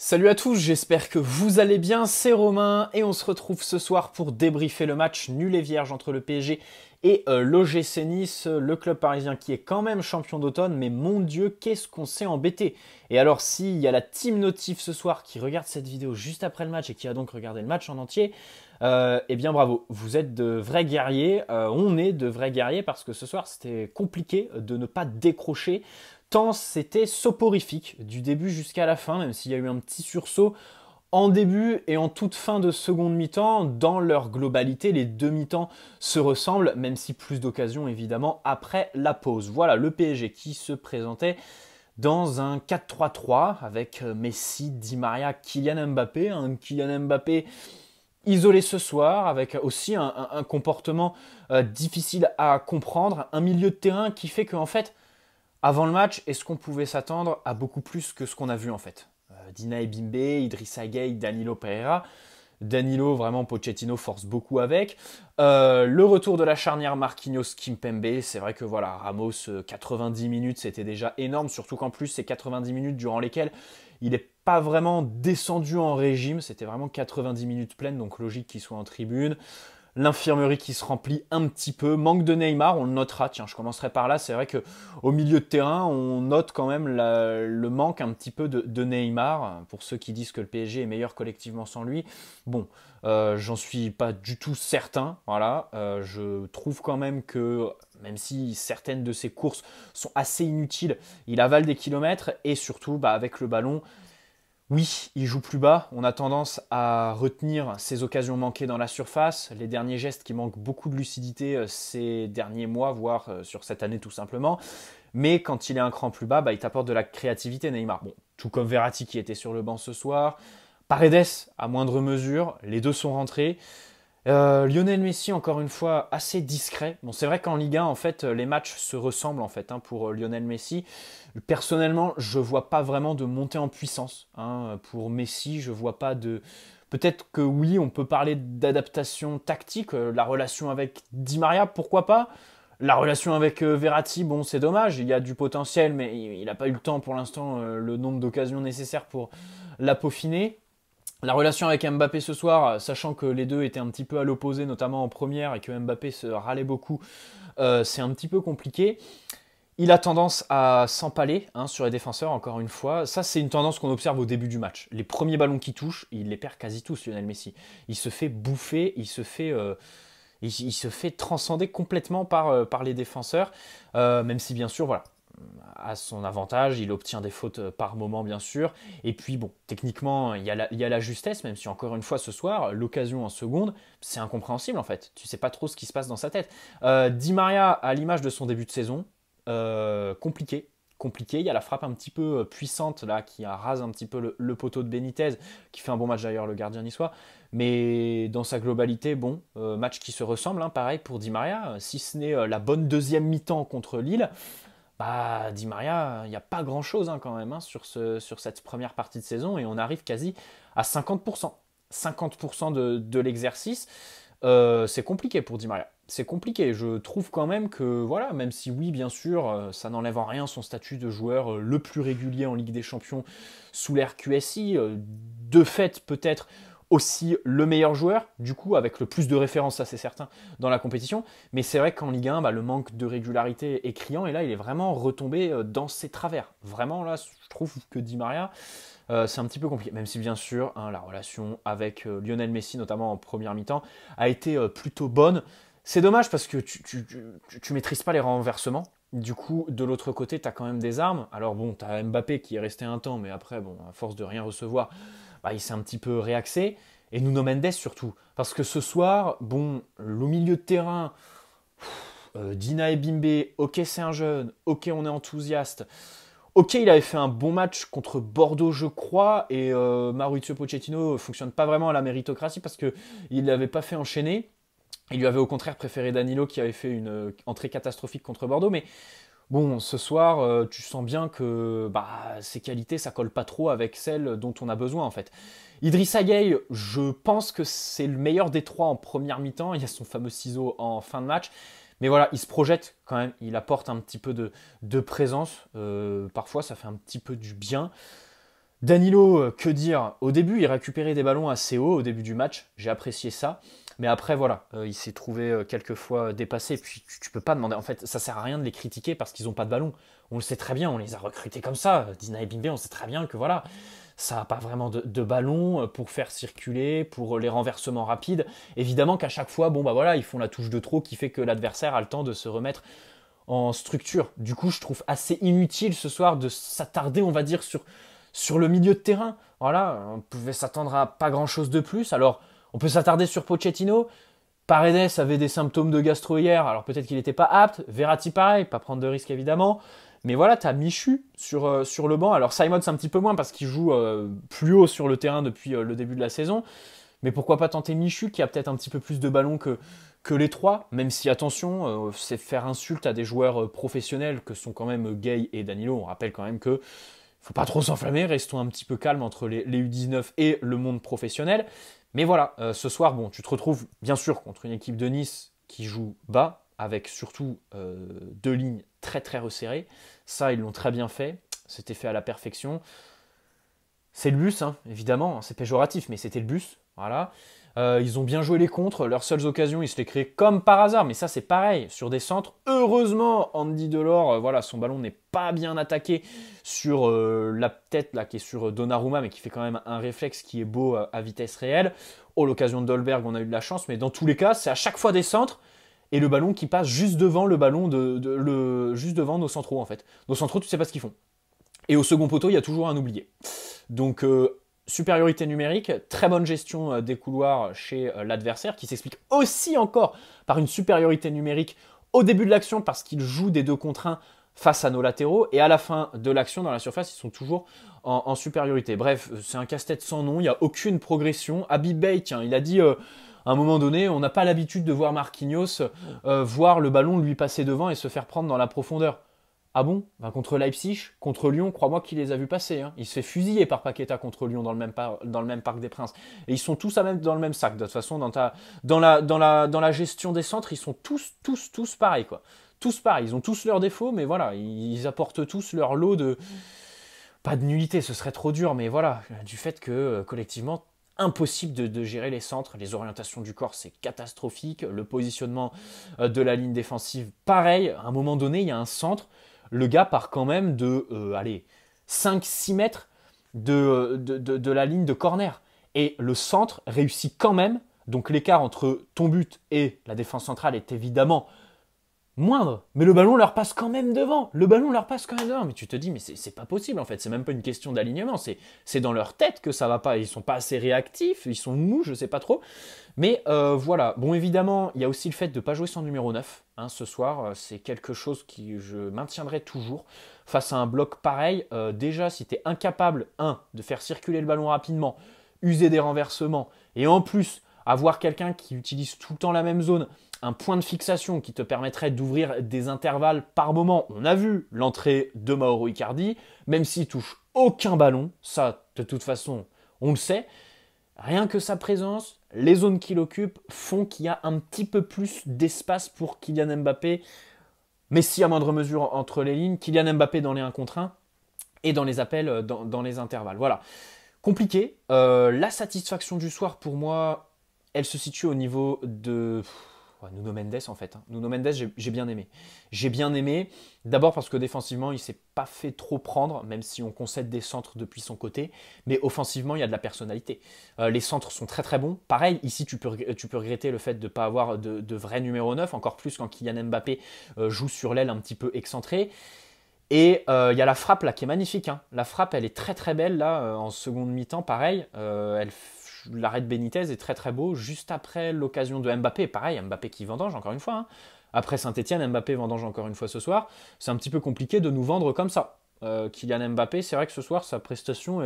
Salut à tous, j'espère que vous allez bien, c'est Romain et on se retrouve ce soir pour débriefer le match nul et vierge entre le PSG et l'OGC Nice, le club parisien qui est quand même champion d'automne, mais mon Dieu, qu'est-ce qu'on s'est embêté. Et alors s'il y a la team Notif ce soir qui regarde cette vidéo juste après le match et qui a donc regardé le match en entier, eh bien bravo, vous êtes de vrais guerriers, on est de vrais guerriers parce que ce soir c'était compliqué de ne pas décrocher tant c'était soporifique du début jusqu'à la fin, même s'il y a eu un petit sursaut en début et en toute fin de seconde mi-temps. Dans leur globalité, les deux mi-temps se ressemblent, même si plus d'occasions évidemment après la pause. Voilà le PSG qui se présentait dans un 4-3-3 avec Messi, Di Maria, Kylian Mbappé. Un Kylian Mbappé isolé ce soir, avec aussi un comportement difficile à comprendre, un milieu de terrain qui fait qu'en fait, avant le match, est-ce qu'on pouvait s'attendre à beaucoup plus que ce qu'on a vu en fait Dina Ebimbe, Idrissa Gueye, Danilo Pereira. Danilo, vraiment, Pochettino force beaucoup avec. Le retour de la charnière Marquinhos-Kimpembe, c'est vrai que voilà, Ramos, 90 minutes, c'était déjà énorme, surtout qu'en plus, c'est 90 minutes durant lesquelles il n'est pas vraiment descendu en régime, c'était vraiment 90 minutes pleines, donc logique qu'il soit en tribune. L'infirmerie qui se remplit un petit peu. Manque de Neymar, on le notera. Tiens, je commencerai par là. C'est vrai qu'au milieu de terrain, on note quand même le manque un petit peu de Neymar. Pour ceux qui disent que le PSG est meilleur collectivement sans lui, bon, j'en suis pas du tout certain. Voilà, je trouve quand même que même si certaines de ses courses sont assez inutiles, il avale des kilomètres et surtout, avec le ballon, oui, il joue plus bas. On a tendance à retenir ses occasions manquées dans la surface, les derniers gestes qui manquent beaucoup de lucidité ces derniers mois, voire sur cette année tout simplement. Mais quand il est un cran plus bas, il t'apporte de la créativité, Neymar. Bon, tout comme Verratti qui était sur le banc ce soir. Paredes, à moindre mesure, les deux sont rentrés. Lionel Messi, encore une fois, assez discret. Bon, c'est vrai qu'en Ligue 1, en fait, les matchs se ressemblent en fait pour Lionel Messi. Personnellement, je vois pas vraiment de montée en puissance pour Messi. Je vois pas de. Peut-être que oui, on peut parler d'adaptation tactique. La relation avec Di Maria, pourquoi pas. La relation avec Verratti, bon, c'est dommage. Il y a du potentiel, mais il n'a pas eu le temps pour l'instant, le nombre d'occasions nécessaires pour la peaufiner. La relation avec Mbappé ce soir, sachant que les deux étaient un petit peu à l'opposé, notamment en première, et que Mbappé se râlait beaucoup, c'est un petit peu compliqué. Il a tendance à s'empaler sur les défenseurs, encore une fois. Ça, c'est une tendance qu'on observe au début du match. Les premiers ballons qu'il touche, il les perd quasi tous, Lionel Messi. Il se fait bouffer, il se fait transcender complètement par les défenseurs, même si bien sûr, voilà, à son avantage, il obtient des fautes par moment bien sûr, et puis bon, techniquement il y a la justesse, même si encore une fois ce soir, l'occasion en seconde, c'est incompréhensible en fait, tu sais pas trop ce qui se passe dans sa tête. Di Maria, à l'image de son début de saison, compliqué, il y a la frappe un petit peu puissante là qui rase un petit peu le poteau de Benitez, qui fait un bon match d'ailleurs le gardien niçois, mais dans sa globalité, bon, match qui se ressemble, pareil pour Di Maria, si ce n'est la bonne deuxième mi-temps contre Lille. Di Maria, il n'y a pas grand-chose quand même sur cette première partie de saison et on arrive quasi à 50%. 50% de l'exercice, c'est compliqué pour Di Maria. C'est compliqué. Je trouve quand même que, voilà, même si oui, bien sûr, ça n'enlève en rien son statut de joueur le plus régulier en Ligue des Champions sous l'ère QSI, de fait peut-être aussi le meilleur joueur, du coup, avec le plus de références, ça c'est certain, dans la compétition. Mais c'est vrai qu'en Ligue 1, le manque de régularité est criant, et là, il est vraiment retombé dans ses travers. Vraiment, là, je trouve que Di Maria, c'est un petit peu compliqué, même si bien sûr, la relation avec Lionel Messi, notamment en première mi-temps, a été plutôt bonne. C'est dommage parce que tu maîtrises pas les renversements. Du coup, de l'autre côté, tu as quand même des armes. Alors bon, tu as Mbappé qui est resté un temps, mais après, bon, à force de rien recevoir, il s'est un petit peu réaxé. Et Nuno Mendes surtout. Parce que ce soir, bon, le milieu de terrain, Dina Ebimbe, ok c'est un jeune, ok on est enthousiaste. Ok, il avait fait un bon match contre Bordeaux, je crois, et Mauricio Pochettino fonctionne pas vraiment à la méritocratie parce qu'il ne l'avait pas fait enchaîner. Il lui avait au contraire préféré Danilo qui avait fait une entrée catastrophique contre Bordeaux. Mais bon, ce soir, tu sens bien que ses qualités, ça colle pas trop avec celles dont on a besoin en fait. Idrissa Gueye, je pense que c'est le meilleur des trois en première mi-temps. Il y a son fameux ciseau en fin de match. Mais voilà, il se projette quand même, il apporte un petit peu de présence. Parfois, ça fait un petit peu du bien. Danilo, que dire? Au début, il récupérait des ballons assez hauts au début du match. J'ai apprécié ça. Mais après, voilà, il s'est trouvé quelques fois dépassé. Puis tu peux pas demander. En fait, ça sert à rien de les critiquer parce qu'ils n'ont pas de ballon. On le sait très bien, on les a recrutés comme ça. Dina et Bimbe, on sait très bien que voilà, ça n'a pas vraiment de ballon pour faire circuler, pour les renversements rapides. Évidemment qu'à chaque fois, bon bah voilà, ils font la touche de trop qui fait que l'adversaire a le temps de se remettre en structure. Du coup, je trouve assez inutile ce soir de s'attarder, on va dire, sur le milieu de terrain. Voilà, on pouvait s'attendre à pas grand-chose de plus. Alors, on peut s'attarder sur Pochettino. Paredes avait des symptômes de gastro hier, alors peut-être qu'il n'était pas apte. Verratti pareil, pas prendre de risques évidemment. Mais voilà, tu as Michu sur le banc. Alors Simon, c'est un petit peu moins parce qu'il joue plus haut sur le terrain depuis le début de la saison. Mais pourquoi pas tenter Michu qui a peut-être un petit peu plus de ballons que les trois, même si attention, c'est faire insulte à des joueurs professionnels que sont quand même Gay et Danilo. On rappelle quand même que faut pas trop s'enflammer, restons un petit peu calmes entre les U19 et le monde professionnel. Mais voilà, ce soir, bon, tu te retrouves bien sûr contre une équipe de Nice qui joue bas, avec surtout deux lignes très très resserrées. Ça, ils l'ont très bien fait, c'était fait à la perfection. C'est le bus, hein, évidemment, c'est péjoratif, mais c'était le bus, voilà. Ils ont bien joué les contres, leurs seules occasions, ils se les créent comme par hasard, mais ça c'est pareil, sur des centres. Heureusement, Andy Delors, voilà, son ballon n'est pas bien attaqué sur la tête là, qui est sur Donnarumma, mais qui fait quand même un réflexe qui est beau à vitesse réelle. Oh, l'occasion de Dolberg, on a eu de la chance, mais dans tous les cas, c'est à chaque fois des centres, et le ballon qui passe juste devant le ballon juste devant nos centraux en fait. Nos centraux, tu sais pas ce qu'ils font. Et au second poteau, il y a toujours un oublié. Donc, supériorité numérique, très bonne gestion des couloirs chez l'adversaire, qui s'explique aussi encore par une supériorité numérique au début de l'action, parce qu'ils jouent des 2 contre 1 face à nos latéraux, et à la fin de l'action, dans la surface, ils sont toujours en supériorité. Bref, c'est un casse-tête sans nom, il n'y a aucune progression. Habib Bey, tiens, il a dit à un moment donné, on n'a pas l'habitude de voir Marquinhos voir le ballon lui passer devant et se faire prendre dans la profondeur. Ah bon? Ben, contre Leipzig, contre Lyon, crois-moi qu'il les a vus passer, hein. Il se fait fusiller par Paqueta contre Lyon dans le même Parc des Princes. Et ils sont tous dans le même sac. De toute façon, dans la gestion des centres, ils sont tous pareils, quoi. Tous pareils. Ils ont tous leurs défauts, mais voilà, ils apportent tous leur lot de... Pas de nullité, ce serait trop dur, mais voilà, du fait que collectivement, impossible de gérer les centres, les orientations du corps, c'est catastrophique. Le positionnement de la ligne défensive, pareil. À un moment donné, il y a un centre. Le gars part quand même de allez, 5-6 mètres de la ligne de corner. Et le centre réussit quand même. Donc l'écart entre ton but et la défense centrale est évidemment moindre. Mais le ballon leur passe quand même devant. Le ballon leur passe quand même devant. Mais tu te dis, mais c'est pas possible en fait. C'est même pas une question d'alignement. C'est dans leur tête que ça va pas. Ils sont pas assez réactifs. Ils sont mous, je sais pas trop. Mais voilà. Bon, évidemment, il y a aussi le fait de ne pas jouer sans numéro 9 hein, ce soir. C'est quelque chose que je maintiendrai toujours. Face à un bloc pareil, déjà, si tu es incapable, de faire circuler le ballon rapidement, user des renversements, et en plus, avoir quelqu'un qui utilise tout le temps la même zone, un point de fixation qui te permettrait d'ouvrir des intervalles par moment. On a vu l'entrée de Mauro Icardi, même s'il touche aucun ballon, ça, de toute façon, on le sait. Rien que sa présence, les zones qu'il occupe font qu'il y a un petit peu plus d'espace pour Kylian Mbappé. Messi à moindre mesure entre les lignes, Kylian Mbappé dans les 1 contre 1 et dans les appels, dans les intervalles. Voilà. Compliqué. La satisfaction du soir, pour moi, elle se situe au niveau de Nuno Mendes en fait. Nuno Mendes, j'ai bien aimé. J'ai bien aimé, d'abord parce que défensivement, il ne s'est pas fait trop prendre, même si on concède des centres depuis son côté. Mais offensivement, il y a de la personnalité. Les centres sont très très bons. Pareil, ici, tu peux regretter le fait de ne pas avoir de vrai numéro 9, encore plus quand Kylian Mbappé joue sur l'aile un petit peu excentré. Et il y a la frappe là qui est magnifique, hein. La frappe, elle est très très belle là, en seconde mi-temps, pareil. L'arrêt de Benitez est très très beau. Juste après l'occasion de Mbappé, pareil, Mbappé qui vendange encore une fois, hein. Après Saint-Etienne, Mbappé vendange encore une fois ce soir. C'est un petit peu compliqué de nous vendre comme ça. Kylian Mbappé, c'est vrai que ce soir, sa prestation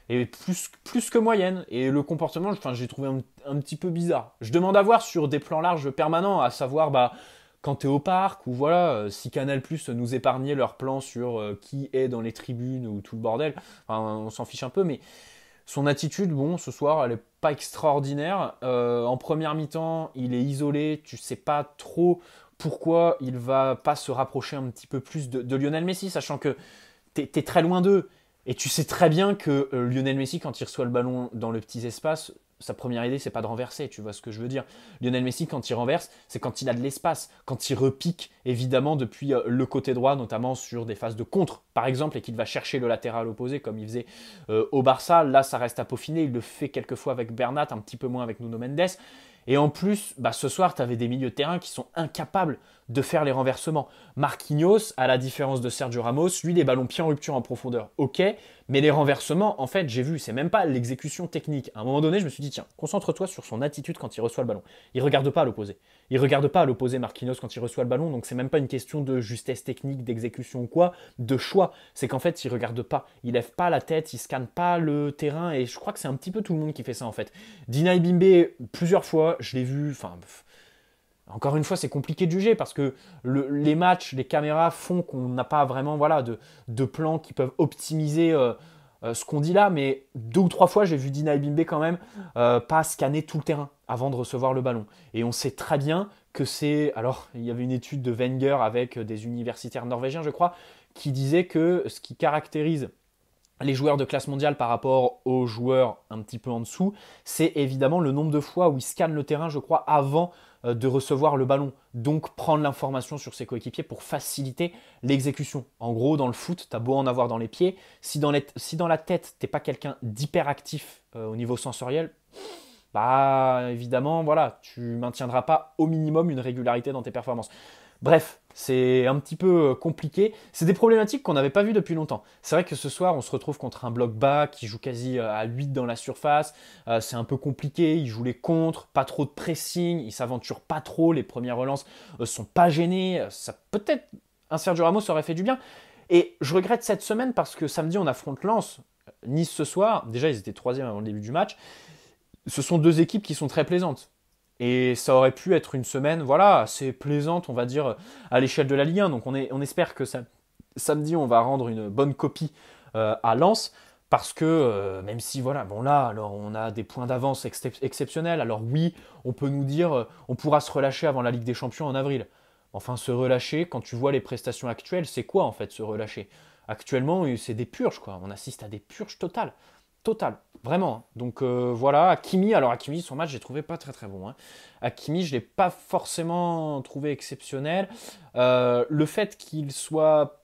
est plus que moyenne. Et le comportement, j'ai trouvé un petit peu bizarre. Je demande à voir sur des plans larges permanents, à savoir quand tu es au parc, ou voilà, si Canal Plus nous épargnait leur plan sur qui est dans les tribunes ou tout le bordel, enfin, on s'en fiche un peu, mais son attitude, bon, ce soir, elle n'est pas extraordinaire. En première mi-temps, il est isolé, tu sais pas trop pourquoi il va pas se rapprocher un petit peu plus de Lionel Messi, sachant que t'es très loin d'eux. Et tu sais très bien que Lionel Messi, quand il reçoit le ballon dans le petit espace, sa première idée, c'est pas de renverser, tu vois ce que je veux dire. Lionel Messi, quand il renverse, c'est quand il a de l'espace, quand il repique, évidemment, depuis le côté droit, notamment sur des phases de contre, par exemple, et qu'il va chercher le latéral opposé, comme il faisait au Barça. Là, ça reste à peaufiner. Il le fait quelquefois avec Bernat, un petit peu moins avec Nuno Mendes. Et en plus, bah, ce soir, tu avais des milieux de terrain qui sont incapables de faire les renversements. Marquinhos, à la différence de Sergio Ramos, lui, les ballons pieds en rupture en profondeur, ok, mais les renversements, en fait, j'ai vu, c'est même pas l'exécution technique. À un moment donné, je me suis dit, tiens, concentre-toi sur son attitude quand il reçoit le ballon. Il regarde pas à l'opposé. Il regarde pas à l'opposé Marquinhos quand il reçoit le ballon, donc c'est même pas une question de justesse technique, d'exécution ou quoi, de choix. C'est qu'en fait, il regarde pas. Il lève pas la tête, il scanne pas le terrain, et je crois que c'est un petit peu tout le monde qui fait ça, en fait. Dinaï Bimbe, plusieurs fois, je l'ai vu, enfin... Encore une fois, c'est compliqué de juger parce que les matchs, les caméras font qu'on n'a pas vraiment voilà, de plans qui peuvent optimiser ce qu'on dit là. Mais 2 ou 3 fois, j'ai vu Dina Ebimbe quand même pas scanner tout le terrain avant de recevoir le ballon. Et on sait très bien que c'est... Alors, il y avait une étude de Wenger avec des universitaires norvégiens, je crois, qui disait que ce qui caractérise les joueurs de classe mondiale par rapport aux joueurs un petit peu en dessous, c'est évidemment le nombre de fois où ils scannent le terrain, je crois, avant de recevoir le ballon. Donc prendre l'information sur ses coéquipiers pour faciliter l'exécution. En gros, dans le foot, tu as beau en avoir dans les pieds, si dans la tête, t'es pas quelqu'un d'hyperactif au niveau sensoriel, bah évidemment, voilà, tu maintiendras pas au minimum une régularité dans tes performances. Bref, c'est un petit peu compliqué. C'est des problématiques qu'on n'avait pas vues depuis longtemps. C'est vrai que ce soir, on se retrouve contre un bloc bas qui joue quasi à 8 dans la surface. C'est un peu compliqué. Il joue les contres, pas trop de pressing. Il s'aventure pas trop. Les premières relances sont pas gênées. Ça peut-être un Sergio Ramos aurait fait du bien. Et je regrette cette semaine parce que samedi, on affronte Lens. Nice ce soir. Déjà, ils étaient 3e avant le début du match. Ce sont 2 équipes qui sont très plaisantes. Et ça aurait pu être une semaine, voilà, assez plaisante, on va dire, à l'échelle de la Ligue 1. Donc on espère que samedi, on va rendre une bonne copie à Lens. Parce que même si, voilà, bon là, alors on a des points d'avance exceptionnels. Alors oui, on peut nous dire, on pourra se relâcher avant la Ligue des Champions en avril. Enfin, se relâcher, quand tu vois les prestations actuelles, c'est quoi en fait se relâcher? Actuellement, c'est des purges, quoi. On assiste à des purges totales. Total, vraiment. Donc voilà, Hakimi, alors Hakimi, son match, j'ai trouvé pas très très bon. Hein. Hakimi, je l'ai pas forcément trouvé exceptionnel. Le fait qu'il soit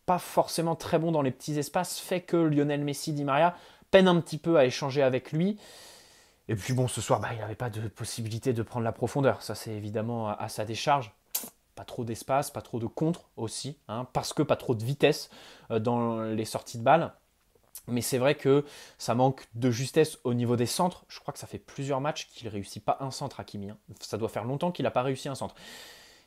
pas forcément très bon dans les petits espaces fait que Lionel Messi, Di Maria peine un petit peu à échanger avec lui. Et puis bon, ce soir, bah, il n'avait pas de possibilité de prendre la profondeur. Ça, c'est évidemment à sa décharge. Pas trop d'espace, pas trop de contre aussi, hein, parce que pas trop de vitesse dans les sorties de balles. Mais c'est vrai que ça manque de justesse au niveau des centres. Je crois que ça fait plusieurs matchs qu'il ne réussit pas un centre, Hakimi. Hein. Ça doit faire longtemps qu'il n'a pas réussi un centre.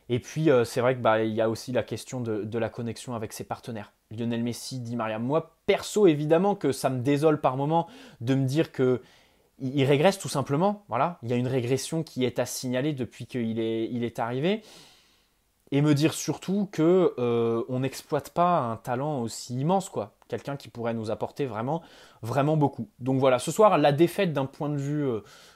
Et puis, c'est vrai qu'il y a aussi la question de la connexion avec ses partenaires. Lionel Messi, Di Maria. Moi, perso, évidemment que ça me désole par moment de me dire qu'il régresse tout simplement. Voilà. Il y a une régression qui est à signaler depuis qu'il est arrivé. Et me dire surtout que on n'exploite pas un talent aussi immense, quoi. Quelqu'un qui pourrait nous apporter vraiment, vraiment beaucoup. Donc voilà, ce soir, la défaite d'un point de vue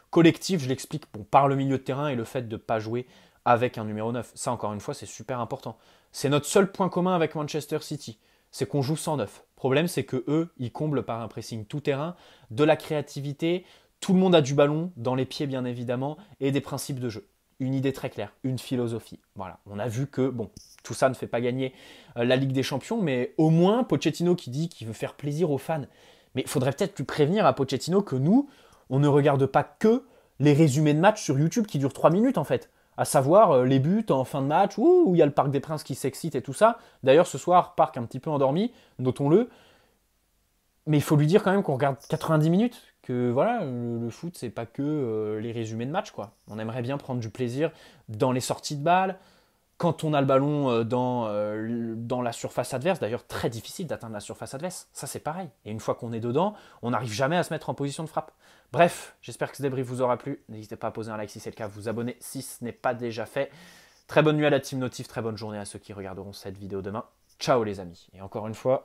collectif, je l'explique par le milieu de terrain et le fait de ne pas jouer avec un numéro 9. Ça, encore une fois, c'est super important. C'est notre seul point commun avec Manchester City. C'est qu'on joue sans neuf. Le problème, c'est que eux, ils comblent par un pressing tout-terrain, de la créativité, tout le monde a du ballon, dans les pieds bien évidemment, et des principes de jeu. Une idée très claire, une philosophie. Voilà, on a vu que bon, tout ça ne fait pas gagner la Ligue des Champions, mais au moins Pochettino qui dit qu'il veut faire plaisir aux fans. Mais il faudrait peut-être lui prévenir à Pochettino que nous, on ne regarde pas que les résumés de matchs sur YouTube qui durent 3 minutes en fait. À savoir les buts en fin de match, où il y a le Parc des Princes qui s'excite et tout ça. D'ailleurs, ce soir, Parc un petit peu endormi, notons-le. Mais il faut lui dire quand même qu'on regarde 90 minutes, que voilà, le foot, c'est pas que les résumés de match, quoi. On aimerait bien prendre du plaisir dans les sorties de balles, quand on a le ballon dans la surface adverse. D'ailleurs, très difficile d'atteindre la surface adverse. Ça, c'est pareil. Et une fois qu'on est dedans, on n'arrive jamais à se mettre en position de frappe. Bref, j'espère que ce débrief vous aura plu. N'hésitez pas à poser un like si c'est le cas, vous abonner si ce n'est pas déjà fait. Très bonne nuit à la team Notif, très bonne journée à ceux qui regarderont cette vidéo demain. Ciao les amis. Et encore une fois,